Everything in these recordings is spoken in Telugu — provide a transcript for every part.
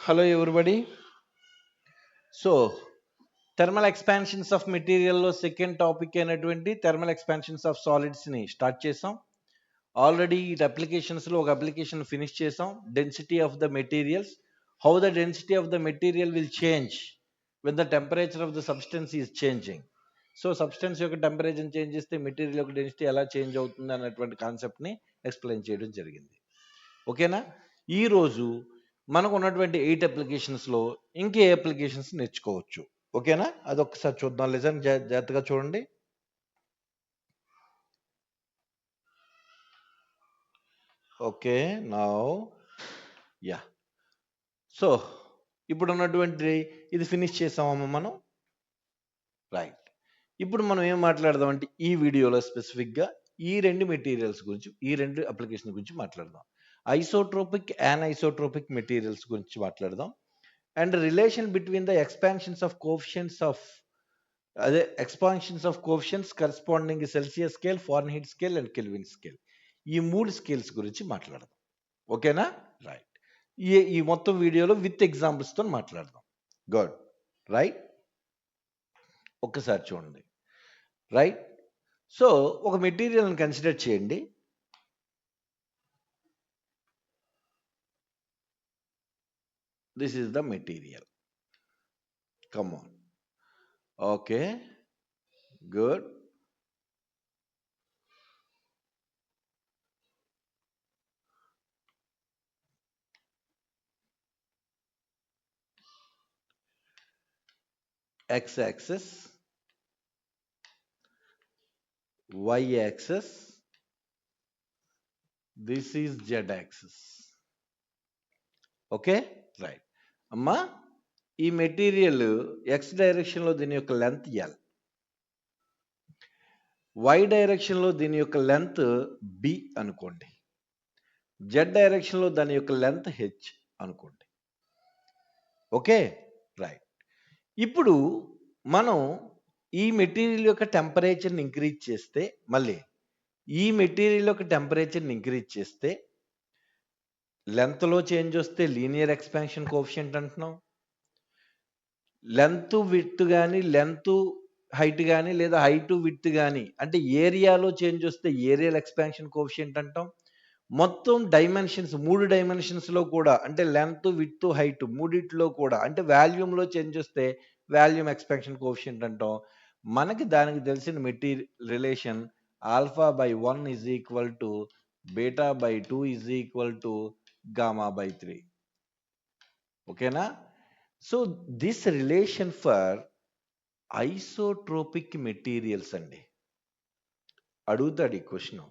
Hello everybody. So, thermal expansions of మెటీరియల్లో సెకండ్ టాపిక్ అయినటువంటి థర్మల్ ఎక్స్పాన్షన్స్ ఆఫ్ సాలిడ్స్ని స్టార్ట్ చేసాం. ఆల్రెడీ ఈ అప్లికేషన్స్లో ఒక అప్లికేషన్ ఫినిష్ చేసాం. Density of the materials, how the density of the material will change with the temperature of the substance is changing. So substance యొక్క టెంపరేచర్ చేంజ్ చేస్తే మెటీరియల్ యొక్క డెన్సిటీ ఎలా చేంజ్ అవుతుంది అన్నటువంటి కాన్సెప్ట్ని ఎక్స్ప్లెయిన్ చేయడం జరిగింది. ఓకేనా? ఈరోజు మనకు ఉన్నటువంటి 8 అప్లికేషన్స్లో ఇంకే అప్లికేషన్స్ నేర్చుకోవచ్చు. ఓకేనా? అదొక్కసారి చూద్దాం. లెసన్ జాగ్రత్తగా చూడండి. Okay, now yeah. సో ఇప్పుడు ఉన్నటువంటి ఇది ఫినిష్ చేసామమ్మా మనం. రైట్. ఇప్పుడు మనం ఏం మాట్లాడదాం అంటే ఈ వీడియోలో స్పెసిఫిక్గా ఈ రెండు మెటీరియల్స్ గురించి, ఈ రెండు అప్లికేషన్ గురించి మాట్లాడదాం. ఐసోట్రోపిక్, యాన్ఐసోట్రోపిక్ మెటీరియల్స్ గురించి మాట్లాడదాం. And relation between the expansions of coefficients of అదే expansions of coefficients corresponding Celsius scale, Fahrenheit scale and Kelvin scale, ఈ 3 స్కేల్స్ గురించి మాట్లాడదాం. ఓకేనా? రైట్. ఈ మొత్తం వీడియోలో విత్ ఎగ్జాంపుల్స్తో మాట్లాడదాం. గుడ్. రైట్. ఒక్కసారి చూడండి. రైట్. సో ఒక మెటీరియల్ని కన్సిడర్ చేయండి. This is the material. Come on. Okay, good. x-axis, y-axis, this is z-axis. Okay, right. అమ్మా, ఈ మెటీరియల్ ఎక్స్ డైరెక్షన్లో దీని యొక్క లెంత్ ఎల్, వై డైరెక్షన్లో దీని యొక్క లెంత్ బి అనుకోండి, జెడ్ డైరెక్షన్లో దాని యొక్క లెంత్ హెచ్ అనుకోండి. Okay, right. ఇప్పుడు మనం ఈ మెటీరియల్ యొక్క టెంపరేచర్ని ఇంక్రీజ్ చేస్తే, మళ్ళీ ఈ మెటీరియల్ యొక్క టెంపరేచర్ని ఇంక్రీజ్ చేస్తే లెంత్లో చేంజ్ వస్తే లీనియర్ ఎక్స్పాన్షన్ కోఎఫిషియంట్ అంటున్నాం. లెంత్ విడ్త్ కానీ, లెంత్ హైట్ కానీ, లేదా హైట్ విడ్త్ కానీ, అంటే ఏరియాలో చేంజ్ వస్తే ఏరియల్ ఎక్స్పాన్షన్ కోఎఫిషియంట్ అంటాం. మొత్తం డైమెన్షన్స్, 3 డైమెన్షన్స్లో కూడా, అంటే లెంత్ విడ్త్ హైట్ మూడిట్లో కూడా, అంటే వాల్యూమ్లో చేంజ్ వస్తే వాల్యూమ్ ఎక్స్పాన్షన్ కోఎఫిషియంట్ అంటాం. మనకి దానికి తెలిసిన material relation α/1 is equal to β/2 is equal to γ/3. ఓకేనా? So this relation for isotropic materials అండి. అడుగుతాడు ఈ question.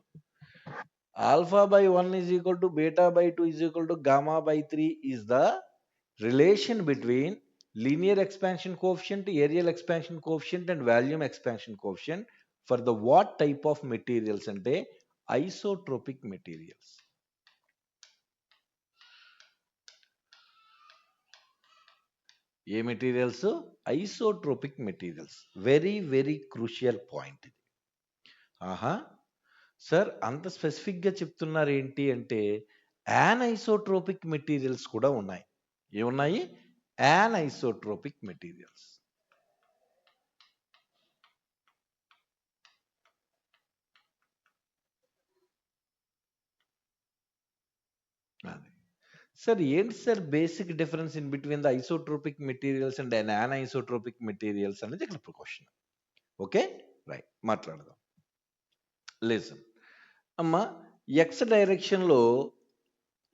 α/1 is equal to β/2 is equal to γ/3 is the relation between linear expansion coefficient, areal expansion coefficient and volume expansion coefficient for the what type of materials అంటే isotropic materials. ఏ materials? Isotropic materials. Very very crucial point ఇది. ఆహా సార్, అంత స్పెసిఫిక్గా చెప్తున్నారు ఏంటి అంటే యాన్ఐసోట్రోపిక్ మెటీరియల్స్ కూడా ఉన్నాయి. ఏమున్నాయి? Anisotropic materials. సార్ ఏంటి sir basic difference in between the isotropic materials and anisotropic materials అనేది ఇక్కడ క్వశ్చన్. ఓకే, రైట్, మాట్లాడదాం. లిసన్ అమ్మా, ఎక్స్ డైరెక్షన్లో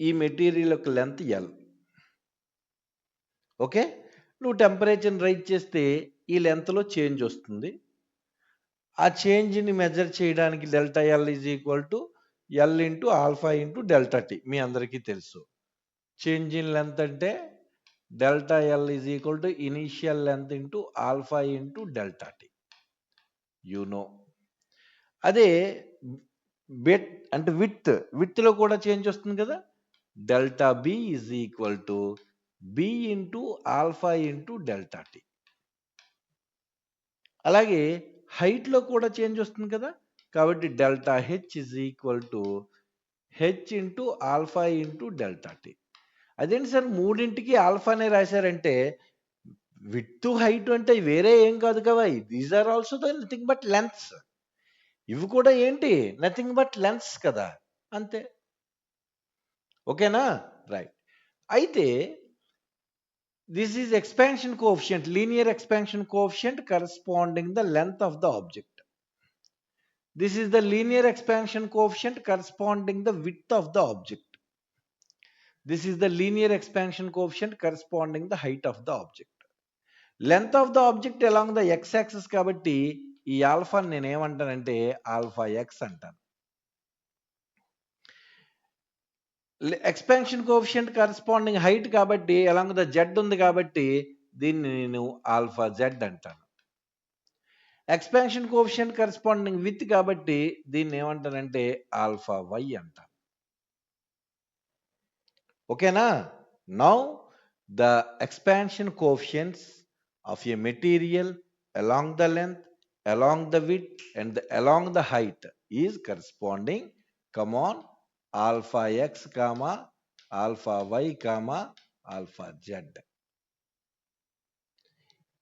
ఈ మెటీరియల్ యొక్క లెంత్ ఎల్. ఓకే, నువ్వు టెంపరేచర్ని రైజ్ చేస్తే ఈ లెంత్లో చేంజ్ వస్తుంది. ఆ చేంజ్ని మెజర్ చేయడానికి delta L is equal to L into alpha into delta T. మీ అందరికీ తెలుసు చేంజ్ ఇన్ లెంత్ అంటే delta L is equal to initial length into alpha into delta T. You know. అదే బెట్ అంటే విత్లో కూడా చేంజ్ వస్తుంది కదా. Delta B is equal to B into alpha into delta T. అలాగే హైట్లో కూడా చేంజ్ వస్తుంది కదా, కాబట్టి delta H is equal to H into alpha into delta tea. అదేంటి సార్ మూడింటికి ఆల్ఫానే రాశారంటే విడ్త్ హైట్ అంటే వేరే ఏం కాదు కదా, these are also the nothing but lengths. ఇవి కూడా ఏంటి, నథింగ్ బట్ లెన్స్ కదా, అంతే. ఓకేనా, రైట్. అయితే this is expansion coefficient, linear expansion coefficient corresponding the length of the object. This is the linear expansion coefficient corresponding the width of the object. This is the linear expansion coefficient corresponding the height of the object. Length of the object along the x-axis కాబట్టి ఈ ఆల్ఫా నేను ఏమంటానంటే ఆల్ఫా ఎక్స్ అంటాను. ఎక్స్పాన్షన్ కోఎఫిషియంట్ కరస్పాండింగ్ హైట్ కాబట్టి along the z ఉంది కాబట్టి దీన్ని నేను ఆల్ఫా జెడ్ అంటాను. ఎక్స్పాన్షన్ కోఎఫిషియంట్ కరస్పాండింగ్ విత్ కాబట్టి దీన్ని ఏమంటానంటే ఆల్ఫా వై అంటాను. ఓకేనా. Now the expansion coefficients of a material along the length, along the width and along the height is corresponding, come on, alpha x comma alpha y comma alpha z.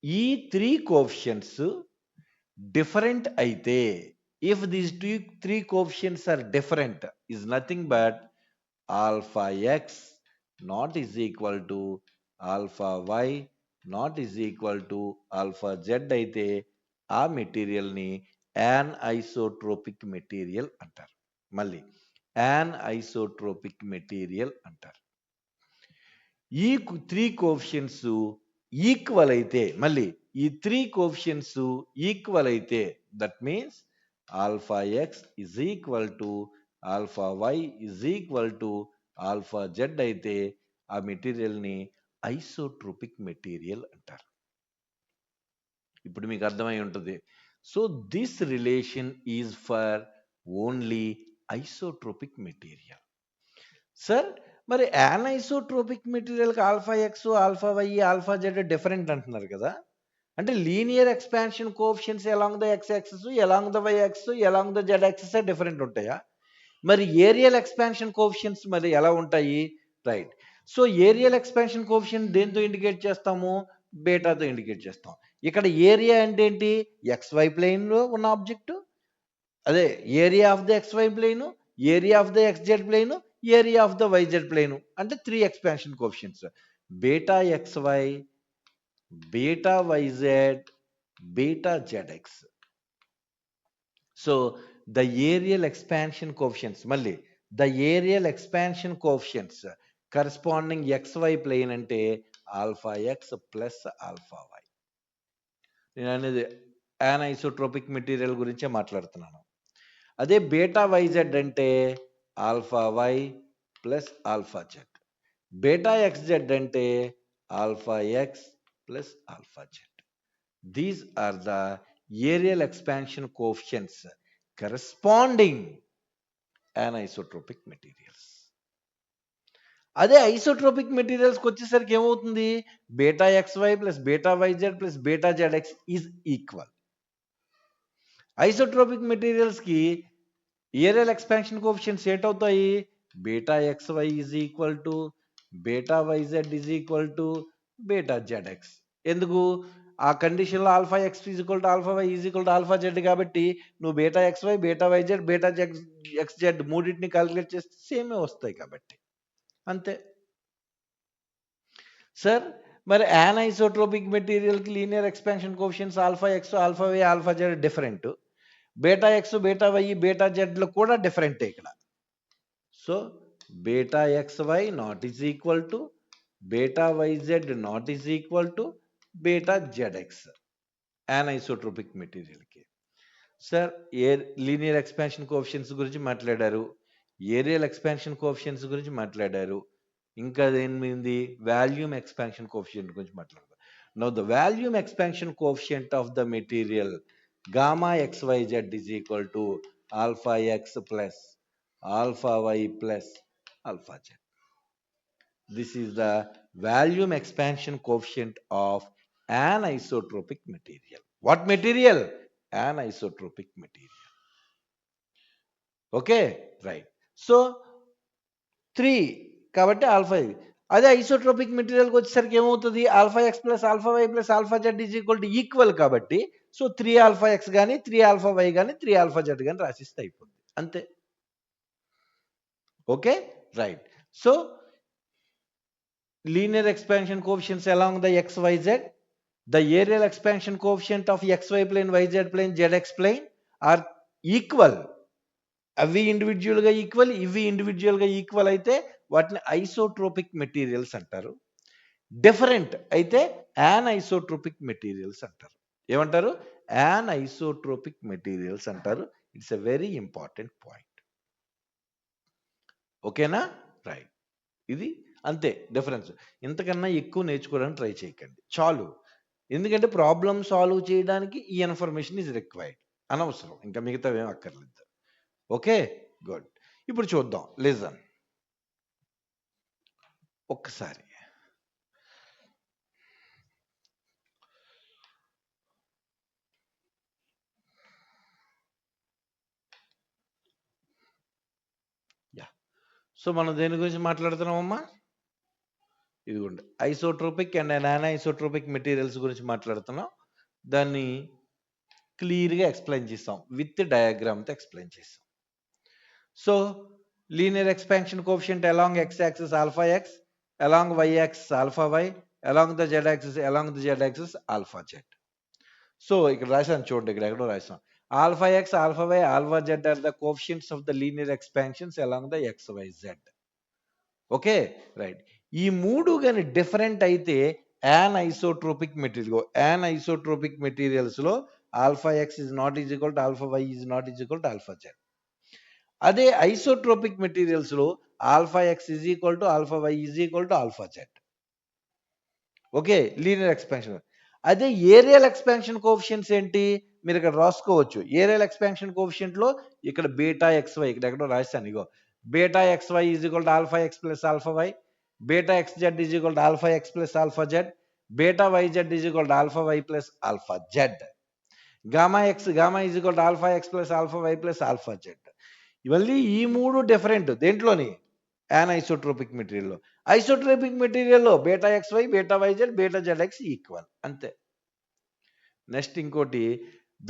ఈ త్రీ కోఎఫిషియంట్స్ డిఫరెంట్ అయితే, if these three coefficients are different, is nothing but alpha x not is equal to alpha y not is equal to alpha z అయితే ఆ మెటీరియల్ని యాన్ ఐసోట్రోపిక్ మెటీరియల్ అంటారు. మళ్ళీ యాన్ ఐసోట్రోపిక్ మెటీరియల్ అంటారు. ఈ త్రీ కోఎఫిషియంట్స్ ఈక్వల్ అయితే, మళ్ళీ ఈ త్రీ కోఎఫిషియంట్స్ ఈక్వల్ అయితే, that means alpha X is equal to alpha why is equal to alpha Z అయితే ఆ మెటీరియల్ని ఐసోట్రోపిక్ మెటీరియల్ అంటారు. ఇప్పుడు మీకు అర్థమై ఉంటుంది. So this relation is for only isotropic material. Sir మరి యానైసోట్రోపిక్ మెటీరియల్కి alpha X alpha Y alpha Z different అంటున్నారు కదా, అంటే linear expansion coefficients along the X axis along the Y axis along the Z axis different ఉంటాయా? మరి ఏరియల్ ఎక్స్పాన్షన్ కోఎఫిషియెంట్స్ మరి ఎలా ఉంటాయి? Right. So areal expansion coefficient దేంతో ఇండికేట్ చేస్తాము? బేటాతో ఇండికేట్ చేస్తాం. ఇక్కడ ఏరియా అంటే ఏంటి? XY ప్లేన్లో ఉన్న ఆబ్జెక్టు, అదే area of the XY plane, area of the XZ plane, area of the YZ plane, అంటే three expansion coefficients beta XY, beta YZ, beta ZX. So the areal expansion coefficients, మళ్ళీ the areal expansion coefficients corresponding XY plane అంటే alpha X plus alpha Y. నేను అనేది యానైసోట్రోపిక్ మెటీరియల్ గురించే మాట్లాడుతున్నాను. అదే బేటా వైజెడ్ అంటే alpha why plus alpha Z. Beta X Z అంటే alpha X plus alpha Z. These are the areal expansion coefficients corresponding anisotropic materials. అదే ఐసోట్రోపిక్ మెటీరియల్స్కి వచ్చేసరికి ఏమవుతుంది? Beta XY plus beta YZ plus beta ZX is equal. Isotropic మెటీరియల్స్కి ఏరియల్ ఎక్స్పాన్షన్ కోఎఫిషియెంట్స్ ఏంటవుతాయి? Beta XY is equal to beta YZ is equal to beta ZX. ఎందుకు? ఆ కండిషన్లో alpha X is equal to alpha why is equal to alpha Z కాబట్టి నువ్వు beta XY beta YZ beta XZ మూడింటిని క్యాలిక్యులేట్ చేస్తే సేమే వస్తాయి కాబట్టి అంతే. సార్ మరి యానైసోట్రోపిక్ మెటీరియల్కి linear expansion coefficients alpha X alpha Y alpha Z different, beta X beta Y beta జెడ్లు కూడా డిఫరెంటే ఇక్కడ. So beta XY not is equal to beta YZ not is equal to beta ZX anisotropic మెటీరియల్కి. సార్ లీనియర్ ఎక్స్పాన్షన్ కోఎఫిషియెంట్స్ గురించి మాట్లాడారు, ఏరియల్ ఎక్స్పాన్షన్ కోఎఫిషియెంట్స్ గురించి మాట్లాడారు, ఇంకా ఏంది వాల్యూమ్ ఎక్స్పాన్షన్ కోఎఫిషియెంట్ గురించి మాట్లాడదాం. Now the volume expansion coefficient of the material gamma XYZ is equal to alpha x plus alpha y plus alpha z. This is the volume expansion coefficient of anisotropic material. What material? Anisotropic material. Okay, right. So 3 కాబట్టి ఆల్ఫా. అదే ఐసోట్రోపిక్ మెటీరియల్కి వచ్చేసరికి ఏమవుతుంది, alpha X plus alpha why plus alpha z is equal to equal కాబట్టి సో 3 ఆల్ఫా ఎక్స్ కానీ 3 ఆల్ఫా వై కానీ 3 ఆల్ఫా జెడ్ కానీ రాసిస్తే అయిపోతుంది అంతే. Okay right. So linear expansion coefficients along the x y z, the areal expansion coefficient of xy plane, yz plane, zx plane are equal. అవి ఇండివిజువల్గా ఈక్వల్, ఇవి ఇండివిజువల్గా ఈక్వల్ అయితే వాటిని ఐసోట్రోపిక్ మెటీరియల్స్ అంటారు. డిఫరెంట్ అయితే యాన్ ఐసోట్రోపిక్ మెటీరియల్స్ అంటారు. ఏమంటారు? యాన్ ఐసోట్రోపిక్ మెటీరియల్స్ అంటారు. It's a very important point. ఓకేనా రైట్. ఇది అంతే డిఫరెన్స్. ఇంతకన్నా ఎక్కువ నేర్చుకోవడానికి ట్రై చేయకండి, చాలు. ఎందుకంటే ప్రాబ్లమ్ సాల్వ్ చేయడానికి ఈ ఇన్ఫర్మేషన్ ఈజ్ రిక్వైర్డ్, అనవసరం ఇంకా మిగతా ఏం అక్కర్లేదు. Okay good. ఇప్పుడు చూద్దాం, లిజన్ ఒక్కసారి. యా, సో మనం దేని గురించి మాట్లాడుతున్నామమ్మా? ఇదిగోండి isotropic and non isotropic materials గురించి మాట్లాడుతున్నాం. దాన్ని క్లియర్గా ఎక్స్ప్లెయిన్ చేస్తాం, విత్ డయాగ్రామ్తో ఎక్స్ప్లెయిన్ చేస్తాం. So linear expansion coefficient along x axis alpha x, along y axis alpha y, along the z axis alpha z. So ఇక్కడ రాశాను చూడండి, ఇక్కడ ఎక్కడో రాసాం. Alpha x, alpha y, alpha z are the coefficients of the linear expansions along the x y z. Okay right. ఈ మూడు కానీ డిఫరెంట్ అయితే anisotropic material, anisotropic materials లో alpha X is not is equal to alpha why is not is equal to alpha Z. అదే ఐసోట్రోపిక్ మెటీరియల్స్ లో alpha X is equal to alpha why is equal to alpha Z. Okay linear expansion. అదే ఏరియల్ ఎక్స్పాన్షన్ కోఎఫిషియంట్స్ ఏంటి మీరు ఇక్కడ రాసుకోవచ్చు. ఏరియల్ ఎక్స్పాన్షన్ కోఎఫిషియంట్ లో ఇక్కడ బీటా ఎక్స్ వై, ఇక్కడ ఎక్కడో రాస్తాను, ఇగో beta X why is equal to alpha X plus alpha why, beta X Z is equal to alpha X plus alpha Z, beta why Z is equal to alpha why plus alpha Z, gamma X gamma is equal to alpha X plus alpha why plus alpha Z. ఇవన్నీ ఈ మూడు డిఫరెంట్ దేంట్లోని యాన్ ఐసోట్రోపిక్ మెటీరియల్లో. ఐసోట్రోపిక్ మెటీరియల్లో beta X why, beta why Z, beta z X equal అంతే. నెక్స్ట్ ఇంకోటి,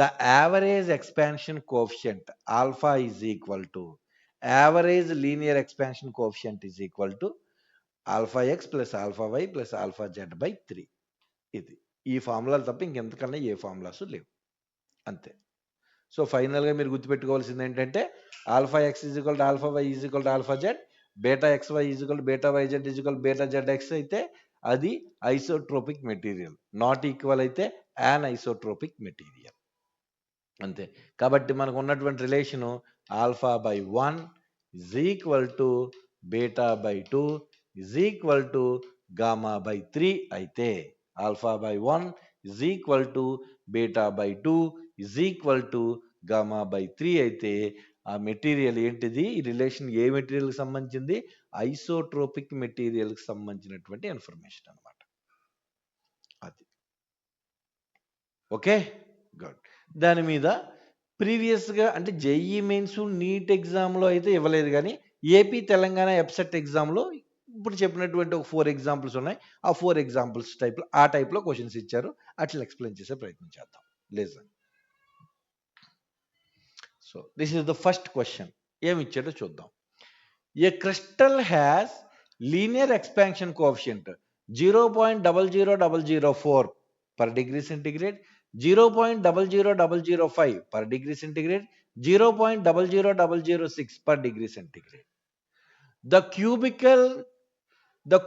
the average expansion coefficient alpha is equal to average linear expansion coefficient is equal to alpha X plus alpha why plus alpha z by 3. ఇది ఈ ఫార్ములాలు తప్ప ఇంకెంతకన్నా ఏ ఫార్ములాస్ లేవు అంతే. సో ఫైనల్గా మీరు గుర్తుపెట్టుకోవాల్సింది ఏంటంటే alpha X is equal to alpha why is equal to alpha Z, beta X why is equal to beta why Z is equal beta z x అయితే అది ఐసోట్రోపిక్ మెటీరియల్, నాట్ ఈక్వల్ అయితే యాన్ ఐసోట్రోపిక్ మెటీరియల్ అంతే. కాబట్టి మనకు ఉన్నటువంటి relation alpha by 1 is equal to beta by 2 is equal to gamma by 3 అయితే, alpha by 1 is equal to beta by 2 is equal to gamma by 3 అయితే ఆ మెటీరియల్ ఏంటిది, ఈ రిలేషన్ ఏ మెటీరియల్కి సంబంధించింది, ఐసోట్రోపిక్ మెటీరియల్కి సంబంధించినటువంటి ఇన్ఫర్మేషన్ అనమాట అది. Okay good. దాని మీద ప్రీవియస్గా అంటే జేఈ మెయిన్స్ నీట్ ఎగ్జామ్లో అయితే ఇవ్వలేదు, కానీ ఏపీ తెలంగాణ ఎప్సెట్ ఎగ్జామ్లో ఇప్పుడు చెప్పినటువంటి ఒక 4 ఎగ్జాంపుల్స్ ఉన్నాయి. ఆ 4 ఎగ్జాంపుల్స్ టైప్లో ఆ టైప్లో క్వశ్చన్స్ ఇచ్చారు, అట్లా ఎక్స్ప్లెయిన్ చేసే ప్రయత్నం చేద్దాం. Listen. So this is the first question. ఏమి ఇచ్చాడో చూద్దాం. A crystal has linear expansion coefficient 0.00004 per degree centigrade, 0.00005 per degree centigrade, 0.00006 per degree centigrade. The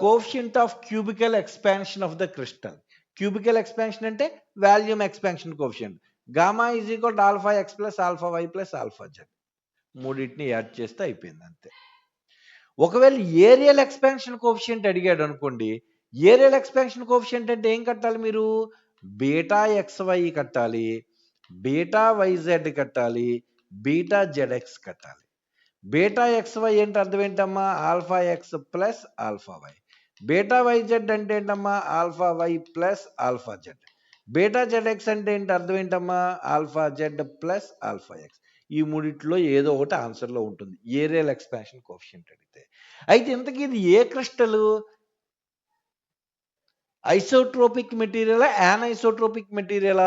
coefficient of cubical expansion of the crystal. Cubical expansion ante volume expansion coefficient. Gamma is equal to alpha x plus alpha y plus alpha z. మూడింటిని యాడ్ చేస్తే అయిపోయింది అంతే. ఒకవేళ ఏరియల్ ఎక్స్పాన్షన్ కోఎఫిషియంట్ అడిగాడు అనుకోండి, ఏరియల్ ఎక్స్పాన్షన్ కోఎఫిషియంట్ అంటే ఏం కట్టాలి మీరు, బీటా ఎక్స్ వై కట్టాలి, బీటా వై జెడ్ కట్టాలి, బీటా జెడ్ ఎక్స్ కట్టాలి. బీటా ఎక్స్ వై అంటే అర్థం ఏంటమ్మా, alpha X plus alpha why. Beta why z అంటే ఏంటమ్మా, alpha why plus alpha Z. Beta z x అంటే ఏంటి అర్థం ఏంటమ్మా, alpha z plus alpha x. ఈ మూడిట్లో ఏదో ఒకటి ఆన్సర్లో ఉంటుంది ఏరియల్ ఎక్స్పాన్షన్ కోఎఫిషియంట్ అడిగితే. అయితే ఇంతకీ ఇది ఏ crystal, isotropic material, anisotropic material.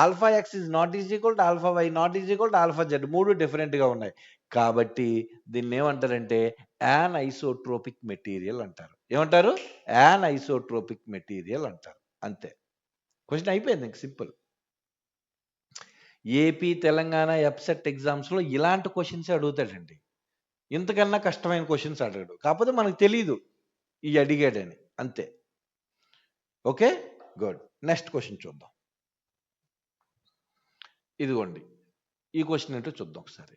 Alpha X is not is equal to alpha Y not is equal to alpha Z, మూడు డిఫరెంట్గా ఉన్నాయి. కాబట్టి దీన్ని ఏమంటారంటే యానైసోట్రోపిక్ మెటీరియల్ అంటారు. ఏమంటారు? యానైసోట్రోపిక్ మెటీరియల్ అంటారు. అంతే, క్వశ్చన్ అయిపోయింది, ఇంక సింపుల్. ఏపీ తెలంగాణ ఎప్సెట్ ఎగ్జామ్స్లో ఇలాంటి క్వశ్చన్స్ అడుగుతాడండి. ఇంతకన్నా కష్టమైన క్వశ్చన్స్ అడగడు. కాకపోతే మనకు తెలీదు ఈ అడిగాడని, అంతే. Okay, good. నెక్స్ట్ క్వశ్చన్ చూద్దాం. ఇదిగోండి, ఈ క్వశ్చన్ ఏంటో చూద్దాం ఒకసారి.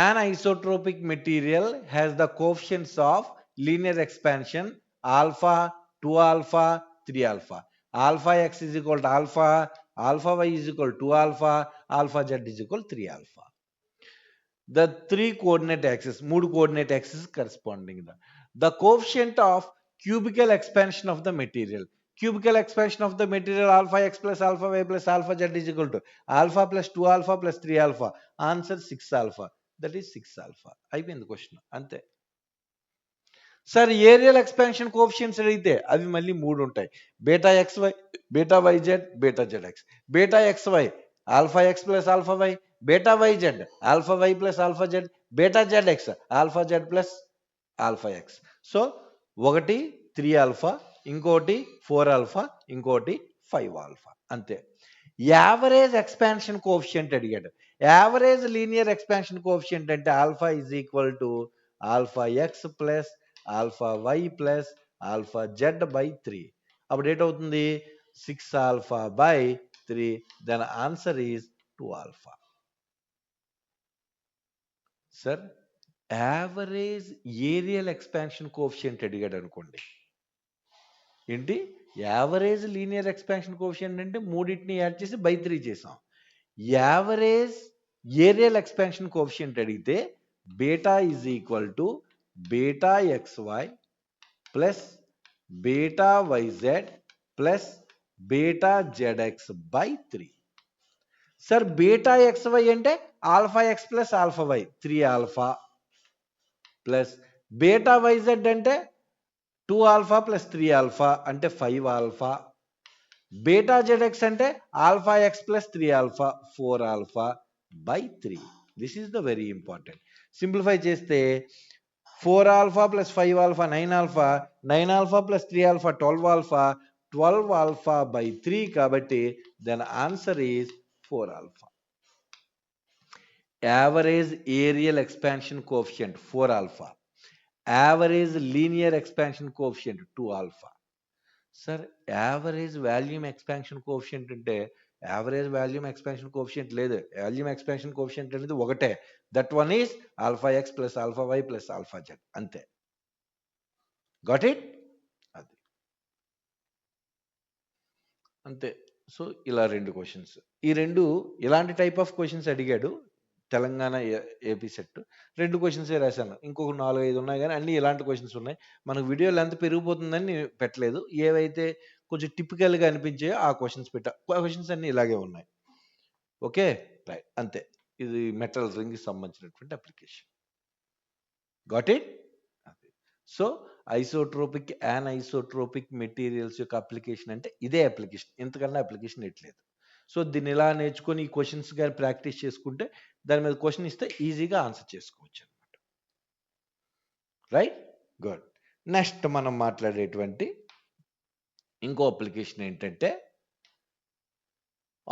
An isotropic material has the coefficients of linear expansion alpha, 2 alpha, 3 alpha. Alpha x is equal to alpha, alpha y is equal to 2 alpha, alpha z is equal to 3 alpha. The three coordinate axes, మూడు coordinate axes corresponding. The coefficient of cubical expansion of the material. Cubical expansion of the material alpha x plus alpha y plus alpha z is equal to alpha plus 2 alpha plus 3 alpha. Answer 6 alpha. That is 6 alpha. అయిపోయింది క్వశ్చన్, అంతే. సార్ ఏరియల్ ఎక్స్పాన్షన్ కోఎఫిషియెంట్స్ అడిగితే అవి మళ్ళీ మూడు ఉంటాయి. Beta X why, beta why Z, beta z x. Beta X y alpha X plus alpha why, beta why z alpha why plus alpha Z, beta z x alpha z plus alpha x. So ఒకటి 3 ఆల్ఫా, ఇంకోటి 4 ఆల్ఫా, ఇంకోటి 5 ఆల్ఫా, అంతే. యావరేజ్ ఎక్స్పాన్షన్ కోఎఫిషియంట్ అడిగాడు. యావరేజ్ లీనియర్ ఎక్స్పాన్షన్ కోఎఫిషియంట్ అంటే alpha is equal to alpha X plus alpha why plus alpha z by 3. అప్పుడు ఏంటవుతుంది? 6 alpha by 3. Then answer is 2 alpha. Sir average areal expansion coefficient అడిగాడు అనుకోండి. ఏంటి? యావరేజ్ లీనియర్ ఎక్స్పాన్షన్ కోఎఫిషియంట్ అంటే మూడింటిని యాడ్ చేసి బై 3 చేసాం. యావరేజ్ ఏరియల్ ఎక్స్పాన్షన్ కోఎఫిషియంట్ అడిగితే beta is equal to beta X Y plus beta Y Z plus beta Z X by 3. Sir beta X Y అంటే alpha X plus alpha Y 3 alpha plus beta Y Z అంటే 2 ఆల్ఫా ప్లస్ 3 ఆల్ఫా అంటే 5 ఆల్ఫా. బీటా జెడ్ఎక్స్ అంటే alpha X plus 3 alpha 4 alpha by 3. This is the very important. Simplify చేస్తే 4 alpha plus 5 alpha 9 alpha, 9 alpha plus 3 alpha 12 alpha, 12 alpha by 3. కాబట్టి then answer is 4 alpha. Average areal expansion coefficient 4 alpha. Average linear expansion coefficient 2 alpha. Sir average volume expansion coefficient అంటే యావరేజ్ వాల్యూమ్ ఎక్స్పాన్షన్ కోఎఫిషియంట్ లేదు. వాల్యూమ్ ఎక్స్పాన్షన్ కోఎఫిషియంట్ అనేది ఒకటే. That one is alpha X plus alpha why plus alpha Z, అంతే. Got it? అది అంతే. సో ఇలా రెండు క్వశ్చన్స్, ఈ రెండు ఇలాంటి టైప్ ఆఫ్ క్వశ్చన్స్ అడిగాడు తెలంగాణ ఏపీ సెట్. 2 క్వశ్చన్సే రాశాను, ఇంకొక 4-5 ఉన్నాయి, కానీ అన్ని ఇలాంటి క్వశ్చన్స్ ఉన్నాయి. మనకు వీడియో లెంత్ పెరిగిపోతుందని నేను పెట్టలేదు. ఏవైతే కొంచెం టిపికల్గా అనిపించాయో ఆ క్వశ్చన్స్ పెట్టా. క్వశ్చన్స్ అన్ని ఇలాగే ఉన్నాయి. ఓకే, రైట్, అంతే. ఇది మెటల్ రింగ్కి సంబంధించినటువంటి application. Got it? So isotropic and isotropic materials యొక్క అప్లికేషన్ అంటే ఇదే అప్లికేషన్, ఇంతకన్నా అప్లికేషన్ ఎట్లేదు. సో దీన్ని ఇలా నేర్చుకొని ఈ క్వశ్చన్స్ కానీ ప్రాక్టీస్ చేసుకుంటే దాని మీద క్వశ్చన్ ఇస్తే ఈజీగా ఆన్సర్ చేసుకోవచ్చు అనమాట. Right, good. నెక్స్ట్ మనం మాట్లాడేటువంటి ఇంకో అప్లికేషన్ ఏంటంటే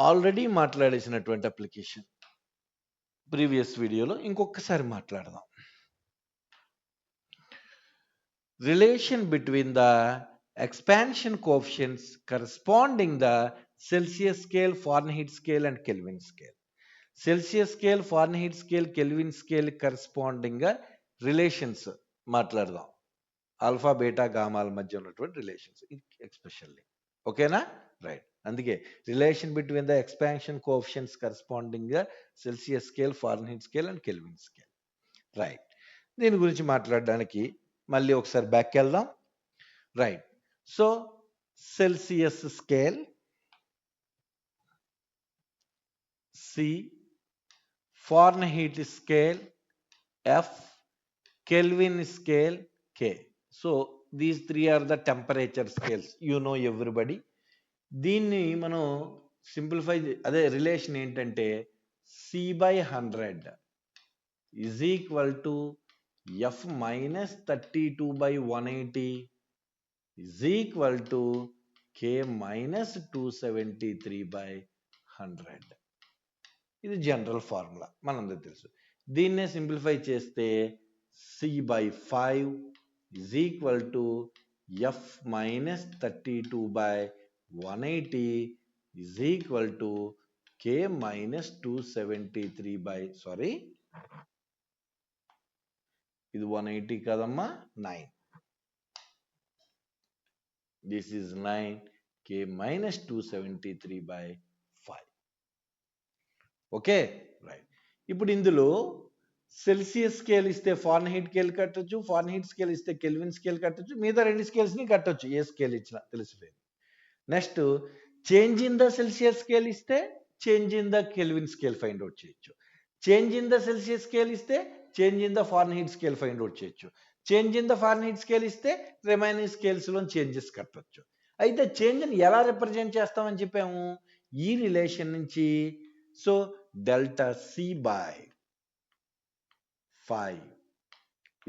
ఆల్రెడీ మాట్లాడేసినటువంటి అప్లికేషన్ ప్రీవియస్ వీడియోలో, ఇంకొకసారి మాట్లాడదాం. Relation between the expansion coefficients corresponding the Celsius scale, Fahrenheit scale and Kelvin scale. Celsius scale, Fahrenheit scale, Kelvin scale corresponding relations మాట్లాడదాం. ఆల్ఫా బీటా గామాల మధ్య ఉన్నటువంటి రిలేషన్స్ ఎక్స్పెషల్లీ. ఓకేనా? రైట్. అందుకే relation between the expansion coefficients corresponding Celsius scale, Fahrenheit scale and Kelvin scale. Right. దీని గురించి మాట్లాడడానికి మళ్ళీ ఒకసారి బ్యాక్ వెళ్దాం. Right. So Celsius scale C, Fahrenheit scale F, Kelvin scale K. So these three are the temperature scales, you know everybody. దీన్ని మనం సింప్లిఫై, అదే రిలేషన్ ఏంటంటే C/100 is equal to F minus 32/180 is equal to K minus 273/100. ఇది జనరల్ ఫార్ములా, మనందరికి తెలుసు. దీన్నే సింప్లిఫై చేస్తే C/5 is equal to F minus 32/180 is equal to K minus 273 sorry, ఇది 180 కదమ్మా, 9. This is 9, K minus 273/5. Okay, right. ఇప్పుడు ఇందులో సెల్సియస్ స్కేల్ ఇస్తే ఫారెన్హీట్ స్కేల్ కట్టొచ్చు, ఫారెన్హీట్ స్కేల్ ఇస్తే కెల్విన్ స్కేల్ కట్టొచ్చు, మిగతా రెండు స్కేల్స్ని కట్టొచ్చు, ఏ స్కేల్ ఇచ్చినా తెలిసిపోయింది. Next change in the Celsius scale ఇస్తే change in the Kelvin scale find out చేయొచ్చు. Change in the Celsius scale ఇస్తే change in the Fahrenheit scale find out చేయొచ్చు. Change in the Fahrenheit scale ఇస్తే రిమైనింగ్ స్కేల్స్లో చేంజెస్ కట్టొచ్చు. అయితే చేంజ్ని ఎలా రిప్రజెంట్ చేస్తామని చెప్పాము, ఈ రిలేషన్ నుంచి. So delta C/5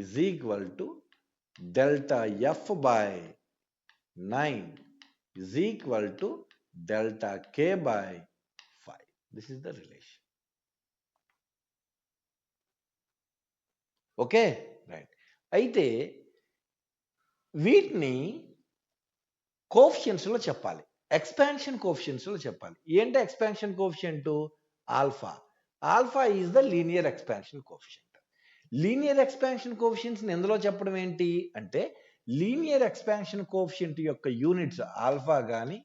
is equal to delta F/9 is equal to delta K/5. This is the relation. Okay, right. అయితే వీటిని కోఎఫిషియెంట్స్లో చెప్పాలి, ఎక్స్పాన్షన్ కోఎఫిషియెంట్స్లో చెప్పాలి. ఏంటి expansion coefficient? Alpha. Alpha is the linear expansion coefficient. Linear expansion coefficients ఎందులో చెప్పడం ఏంటి అంటే, లీనియర్ ఎక్స్పాన్షన్ కోఎఫిషియెంట్ యొక్క యూనిట్స్ ఆల్ఫా కానీ,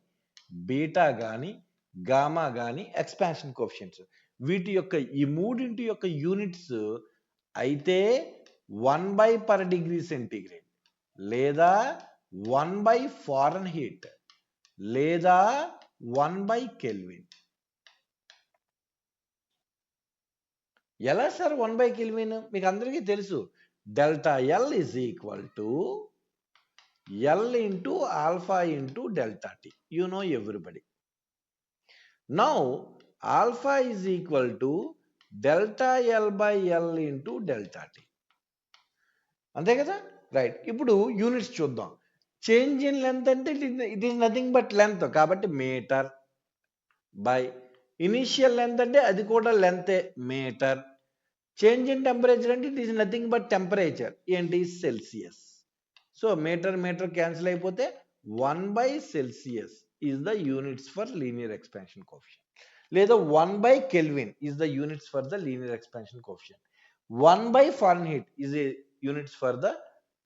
బీటా కానీ, గామా కానీ ఎక్స్పాన్షన్ కోఎఫిషియెంట్స్. వీటి యొక్క ఈ మూడింటి యొక్క యూనిట్స్ అయితే 1//(/) లేదా 1/F లేదా 1/Kelvin. ఎలా సార్ 1/Kelvin? మీకు అందరికీ తెలుసు, delta L is equal to L into alpha into delta T. You know everybody. Now alpha is equal to delta L/L into delta T. అంతే కదా, రైట్. ఇప్పుడు యూనిట్స్ చూద్దాం. చేంజ్ ఇన్ లెంత్ అంటే it is nothing but length, కాబట్టి మీటర్ బై. ఇనీషియల్ లెంత్ అంటే అది కూడా లెంతే, మీటర్. చేంజ్ ఇన్ టెంపరేచర్ అంటే it is nothing but temperature, ఏంటి, Celsius. So metre metre cancel అయిపోతే 1/Celsius is the units for linear expansion coefficient, లేదా 1/Kelvin is the units for the linear expansion coefficient. 1/Fahrenheit is a units for the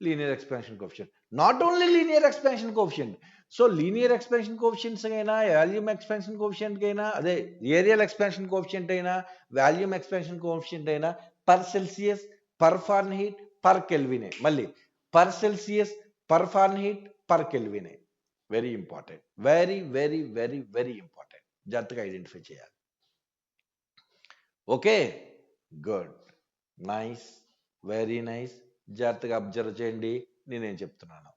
linear expansion coefficient. Not only linear expansion coefficient. So linear expansion coefficients అయినా, వాల్యూమ్ ఎక్స్పాన్షన్ కోఎఫిషియంట్ అయినా, అదే ఏరియల్ ఎక్స్పాన్షన్ కోఎఫిషియంట్ అయినా, వాల్యూమ్ ఎక్స్పాన్షన్ కోఎఫిషియంట్ అయినా, per Celsius, per Fahrenheit, per కెల్వినే. మళ్ళీ per Celsius, per Fahrenheit, per కెల్వినే. Very important, very very very very important. జాగ్రత్తగా ఐడెంటిఫై చేయాలి. Okay, good, nice, very nice. జాగ్రత్తగా అబ్జర్వ్ చేయండి నేనేం చెప్తున్నాను,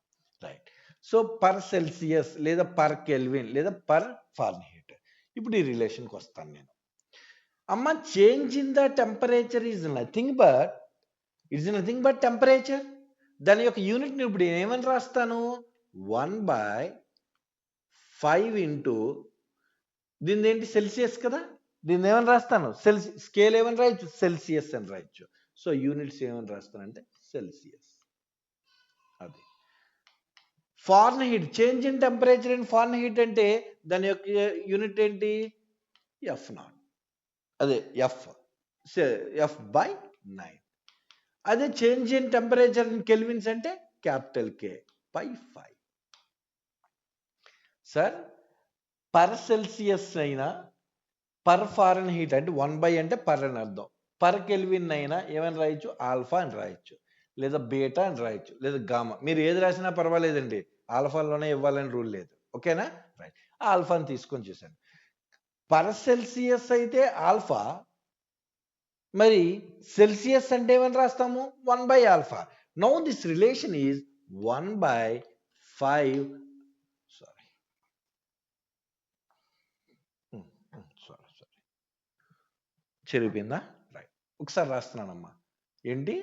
రైట్. సో పర్ సెల్సియస్ లేదా పర్ కెల్విన్ లేదా పర్ ఫారెన్హీట్. ఇప్పుడు ఈ రిలేషన్కి వస్తాను నేను. అమ్మ, change in the temperature is nothing but temperature. దాని యొక్క యూనిట్ని ఇప్పుడు ఏమని రాస్తాను, 1/5 ఇంటూ దీని ఏంటి, సెల్సియస్ కదా, దీన్ని ఏమని రాస్తాను, స్కేల్ ఏమని రాయొచ్చు, సెల్సియస్ అని రాయొచ్చు. సో యూనిట్స్ ఏమని రాస్తానంటే సెల్సియస్. అది Fahrenheit, change in temperature in Fahrenheit అంటే దాని యొక్క యూనిట్ ఏంటి, F0, అదే F/9. అదే change in temperature in kelvins అంటే capital K/5. Sir per Celsius అయినా, పర్ ఫారెన్హీట్ అంటే 1/, అంటే పర్ అని అర్థం, పర్ కెల్విన్ అయినా ఏమని రాయొచ్చు, ఆల్ఫా అని రాయొచ్చు, లేదా బీటా అని రాయొచ్చు, లేదా గామా. మీరు ఏది రాసినా పర్వాలేదండి, ఆల్ఫాలోనే ఇవ్వాలని రూల్ లేదు. ఓకేనా, రైట్. ఆల్ఫాని తీసుకొని చేశాను. పర్ సెల్సియస్ అయితే ఆల్ఫా, మరి సెల్సియస్ అంటే ఏమని రాస్తాము, 1/α. Now this relation is 1/5. Sorry sorry చెరిగిపోయిందా? రైట్, ఒకసారి రాస్తున్నానమ్మా. ఏంటి?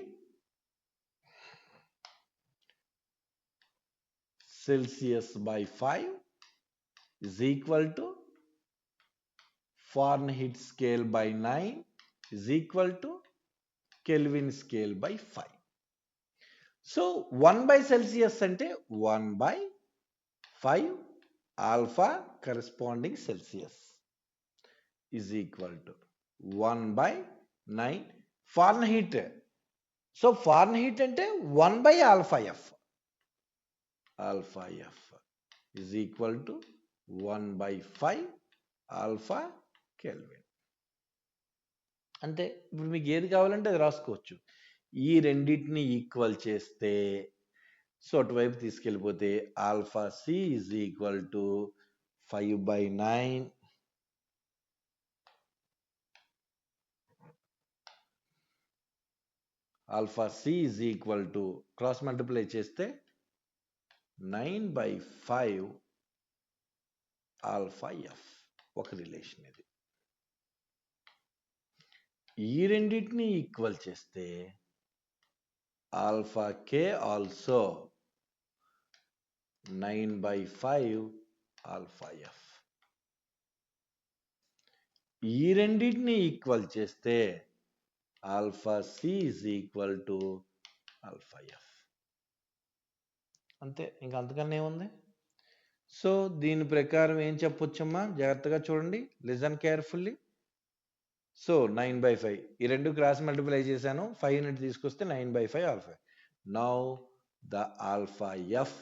Celsius by 5 is equal to Fahrenheit scale by 9 is equal to Kelvin scale by 5. So 1 by Celsius ante 1 by 5 alpha corresponding Celsius is equal to 1 by 9 Fahrenheit. So Fahrenheit ante 1 by alpha F. Alpha F is equal to 1 by 5 alpha Kelvin. అంటే ఇప్పుడు మీకు ఏది కావాలంటే అది రాసుకోవచ్చు. ఈ రెండింటిని ఈక్వల్ చేస్తే, సో అటువైపు తీసుకెళ్ళిపోతే alpha C is equal to 5/9 alpha C is equal to cross multiply చేస్తే 9/5 ఆల్ఫా ఎఫ్. ఒక రిలేషన్ ఇది. ఈ రెండింటిని ఈక్వల్ చేస్తే alpha K also 9/5 alpha F. ఈ రెండింటిని ఈక్వల్ చేస్తే alpha C is equal to alpha F. అంతే, ఇంకా అంతకన్నా ఏముంది? సో దీని ప్రకారం ఏం చెప్పొచ్చమ్మా? జాగ్రత్తగా చూడండి, లిజన్ కేర్ఫుల్లీ. సో 9/5 ఈ రెండు క్రాస్ మల్టిప్లై చేశాను, 5 యూనిట్ తీసుకొస్తే 9/5 alpha. Now the alpha F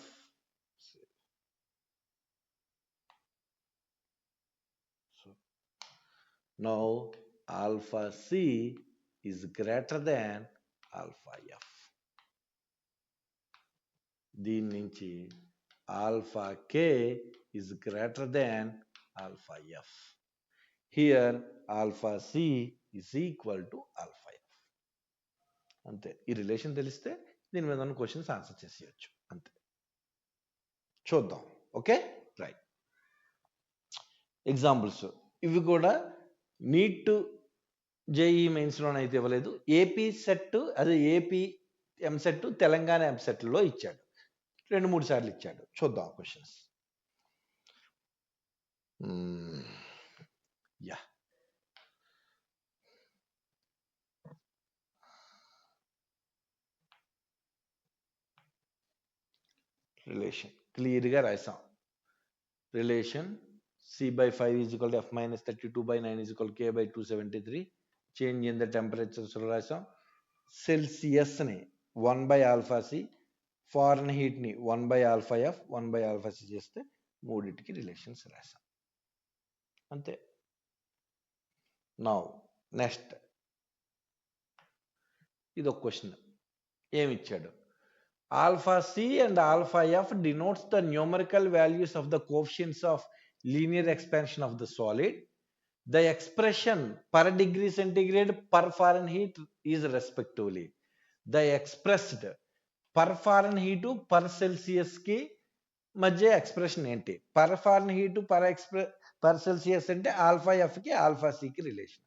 now alpha C is greater than alpha F. దీని నుంచి alpha K is greater than alpha F. Here alpha C is equal to alpha F. అంతే, ఈ రిలేషన్ తెలిస్తే దీని మీద ఉన్న క్వశ్చన్స్ ఆన్సర్ చేసేయచ్చు. అంతే, చూద్దాం. Okay, right. ఎగ్జాంపుల్స్ ఇవి కూడా నీట్ జేఈ మెయిన్స్లోనైతే ఇవ్వలేదు. ఏపీ సెట్, అదే ఏపీ ఎంసెట్, తెలంగాణ ఎంసెట్లో ఇచ్చాడు, 2-3 సార్లు ఇచ్చాడు. చూద్దాం క్వశ్చన్స్. యా, రిలేషన్ క్లియర్గా రాసాం. Relation C/5 is equal to F minus 32/9 is equal to K by 273. Change in the temperature రాసాం. సెల్సియస్ని 1 by alpha C, ఫారెన్హీట్ని 1 by alpha F, 1 by alpha C చేస్తే మూడింటికి రిలేషన్స్ రాసాం. అంతే. నౌ నెక్స్ట్ ఇది ఒక క్వశ్చన్. ఏమి ఇచ్చాడు? Alpha C and alpha F denotes the numerical values of the coefficients of linear expansion of the solid. The expression per degree centigrade, per Fahrenheit is respectively. The expressed per Fahrenheit per Celsius ki మధ్య ఎక్స్ప్రెషన్ ఏంటి? పర్ ఫారెన్హీట్ per Celsius అంటే ఆల్ఫా ఎఫ్ కి ఆల్ఫా సి కి relation.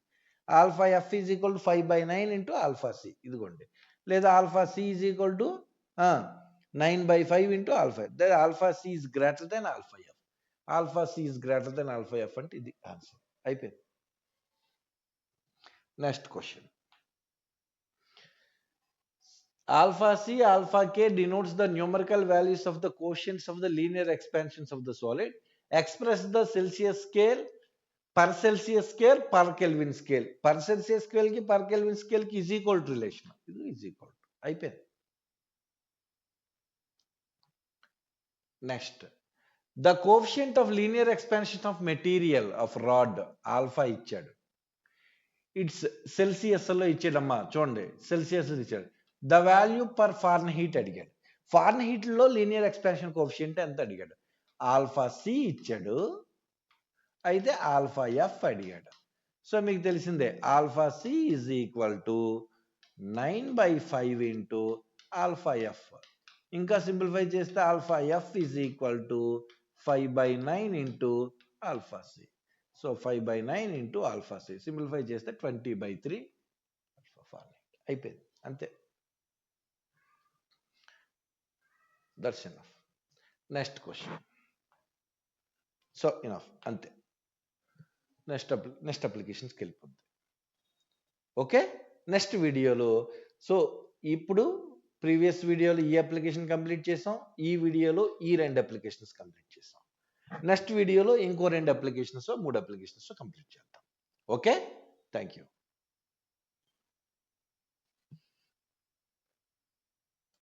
Alpha F is equal to 5/9 into alpha C, ఇదిగోండి. లేదా alpha C is equal to 9/5 into alpha. That alpha C is greater than alpha F. Alpha C is greater than alpha F అంటే ఇది ఆన్సర్. అయిపోయింది. Next question. Alpha C, alpha K denotes the numerical values of the quotients of the linear expansions of the solid. Express the Celsius scale, per Celsius scale, per Kelvin scale. Per Celsius scale ki per Kelvin scale ki is equal to relation. This is equal to. అయిపోయింది. Next, the coefficient of linear expansion of material of rod alpha ఇచ్చాడు. ఇట్స్ సెల్సియస్లో ఇచ్చాడమ్మా, చూడండి సెల్సియస్ ఇచ్చాడు. ద వాల్యూ పర్ ఫారెన్హీట్ అడిగాడు. ఫారెన్హీట్లో లీనియర్ ఎక్స్పాన్షన్ కోఎఫిషియంట్ ఎంత అడిగాడు? ఆల్ఫా సి ఇచ్చాడు, అయితే ఆల్ఫా ఎఫ్ అడిగాడు. సో మీకు తెలిసిందే, alpha C is equal to 9/5 into alpha F. ఇంకా సింప్లిఫై చేస్తే alpha F is equal to 5/9 into alpha C. So 5/9 into alpha C simplify చేస్తే 20/3 ఆల్ఫా ఫార్ములా అయిపోయింది. అంతే. That's enough. Next question. So enough అంతే. నెక్స్ట్ అప్లికేషన్స్కి వెళ్ళిపోద్ది. ఓకే. నెక్స్ట్ వీడియోలో సో ఇప్పుడు ప్రీవియస్ వీడియోలో ఈ అప్లికేషన్ కంప్లీట్ చేసాం, ఈ వీడియోలో ఈ 2 అప్లికేషన్స్ కంప్లీట్ చేసాం. నెక్స్ట్ వీడియోలో ఇంకో 2 అప్లికేషన్స్ 3 అప్లికేషన్స్ కంప్లీట్ చేద్దాం. ఓకే. Thank you.